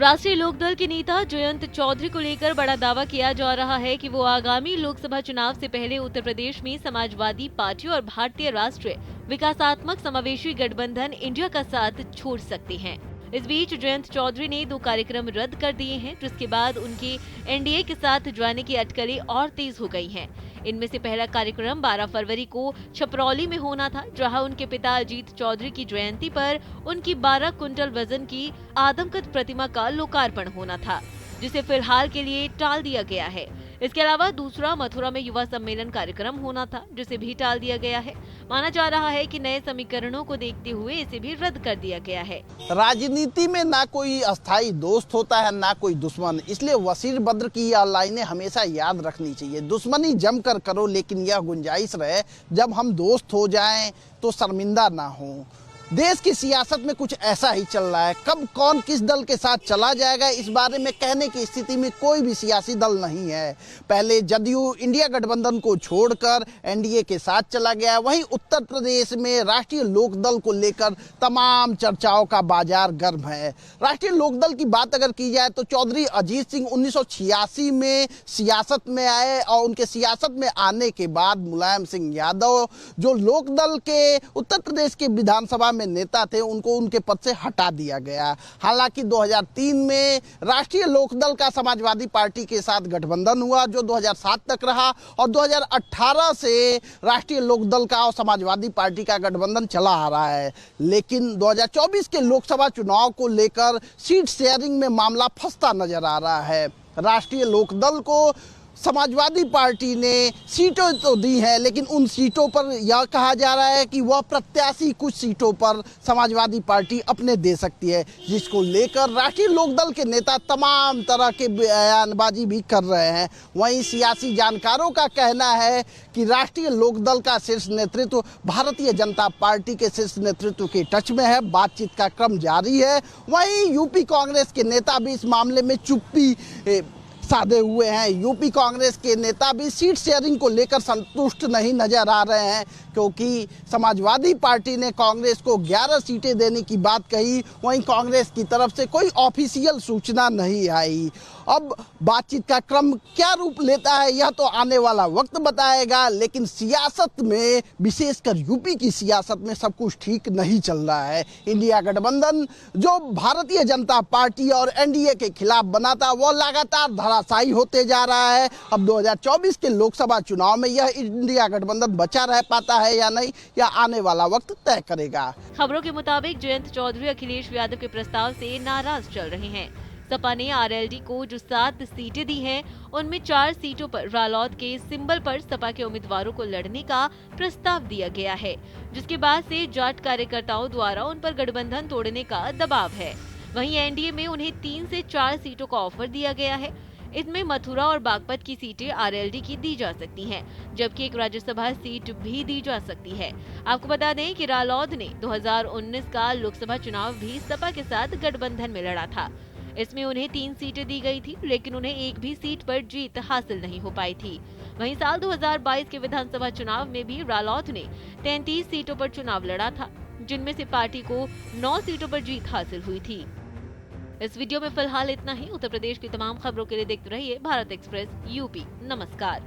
राष्ट्रीय लोकदल के नेता जयंत चौधरी को लेकर बड़ा दावा किया जा रहा है कि वो आगामी लोकसभा चुनाव से पहले उत्तर प्रदेश में समाजवादी पार्टी और भारतीय राष्ट्रीय विकासात्मक समावेशी गठबंधन इंडिया का साथ छोड़ सकते हैं। इस बीच जयंत चौधरी ने 2 कार्यक्रम रद्द कर दिए हैं, जिसके बाद उनके एनडीए के साथ जाने की अटकलें और तेज हो गई हैं। इनमें से पहला कार्यक्रम 12 फरवरी को छपरौली में होना था, जहां उनके पिता अजीत चौधरी की जयंती पर उनकी 12 कुंटल वजन की आदमकद प्रतिमा का लोकार्पण होना था, जिसे फिलहाल के लिए टाल दिया गया है। इसके अलावा दूसरा मथुरा में युवा सम्मेलन कार्यक्रम होना था, जिसे भी टाल दिया गया है। माना जा रहा है कि नए समीकरणों को देखते हुए इसे भी रद्द कर दिया गया है। राजनीति में ना कोई अस्थाई दोस्त होता है ना कोई दुश्मन, इसलिए वसीर बद्र की यह लाइनें हमेशा याद रखनी चाहिए। दुश्मनी जमकर करो, लेकिन यह गुंजाइश रहे जब हम दोस्त हो जाएं तो शर्मिंदा ना हो। देश की सियासत में कुछ ऐसा ही चल रहा है। कब कौन किस दल के साथ चला जाएगा, इस बारे में कहने की स्थिति में कोई भी सियासी दल नहीं है। पहले जदयू इंडिया गठबंधन को छोड़कर एनडीए के साथ चला गया। वहीं उत्तर प्रदेश में राष्ट्रीय लोकदल को लेकर तमाम चर्चाओं का बाजार गर्म है। राष्ट्रीय लोकदल की बात अगर की जाए तो चौधरी अजीत सिंह 1986 में सियासत में आए और उनके सियासत में आने के बाद मुलायम सिंह यादव, जो लोकदल के उत्तर प्रदेश के विधानसभा में नेता थे, उनको उनके पद से हटा दिया गया। हालांकि 2003 में राष्ट्रीय लोकदल का समाजवादी पार्टी के साथ गठबंधन हुआ, जो 2007 तक रहा, और 2018 से राष्ट्रीय लोकदल का और समाजवादी पार्टी का गठबंधन चला आ रहा है। लेकिन 2024 के लोकसभा चुनाव को लेकर सीट शेयरिंग में मामला फंसता नजर आ रहा है। राष्ट्रीय लोकदल को समाजवादी पार्टी ने सीटें तो दी हैं, लेकिन उन सीटों पर यह कहा जा रहा है कि वह प्रत्याशी कुछ सीटों पर समाजवादी पार्टी अपने दे सकती है, जिसको लेकर राष्ट्रीय लोकदल के नेता तमाम तरह के बयानबाजी भी कर रहे हैं। वहीं सियासी जानकारों का कहना है कि राष्ट्रीय लोकदल का शीर्ष नेतृत्व भारतीय जनता पार्टी के शीर्ष नेतृत्व के टच में है। बातचीत का क्रम जारी है। वहीं यूपी कांग्रेस के नेता भी इस मामले में चुप्पी साधे हुए हैं। यूपी कांग्रेस के नेता भी सीट शेयरिंग को लेकर संतुष्ट नहीं नजर आ रहे हैं, क्योंकि समाजवादी पार्टी ने कांग्रेस को 11 सीटें देने की बात कही। वहीं कांग्रेस की तरफ से कोई ऑफिशियल सूचना नहीं आई। अब बातचीत का क्रम क्या रूप लेता है, यह तो आने वाला वक्त बताएगा। लेकिन सियासत में, विशेषकर यूपी की सियासत में, सब कुछ ठीक नहीं चल रहा है। इंडिया गठबंधन जो भारतीय जनता पार्टी और एनडीए के खिलाफ बना था, वह लगातार धराशायी होते जा रहा है। अब 2024 के लोकसभा चुनाव में यह इंडिया गठबंधन बचा रह पाता है या नहीं, यह आने वाला वक्त तय करेगा। खबरों के मुताबिक जयंत चौधरी अखिलेश यादव के प्रस्ताव से नाराज चल रहे हैं। सपा ने आरएलडी को जो 7 सीटें दी हैं, उनमें 4 सीटों पर रालोद के सिंबल पर सपा के उम्मीदवारों को लड़ने का प्रस्ताव दिया गया है, जिसके बाद से जाट कार्यकर्ताओं द्वारा उन पर गठबंधन तोड़ने का दबाव है। वहीं एनडीए में उन्हें 3 से 4 सीटों का ऑफर दिया गया है। इसमें मथुरा और बागपत की सीटें आरएलडी की दी जा सकती हैं, जबकि एक राज्यसभा सीट भी दी जा सकती है। आपको बता दें कि रालोद ने 2019 का लोकसभा चुनाव भी सपा के साथ गठबंधन में लड़ा था। इसमें उन्हें 3 सीटें दी गई थी, लेकिन उन्हें एक भी सीट पर जीत हासिल नहीं हो पाई थी। वहीं साल 2022 के विधानसभा चुनाव में भी रालोद ने 33 सीटों पर चुनाव लड़ा था, जिनमें से पार्टी को 9 सीटों पर जीत हासिल हुई थी। इस वीडियो में फिलहाल इतना ही। उत्तर प्रदेश की तमाम खबरों के लिए देखते रहिए भारत एक्सप्रेस यूपी। नमस्कार।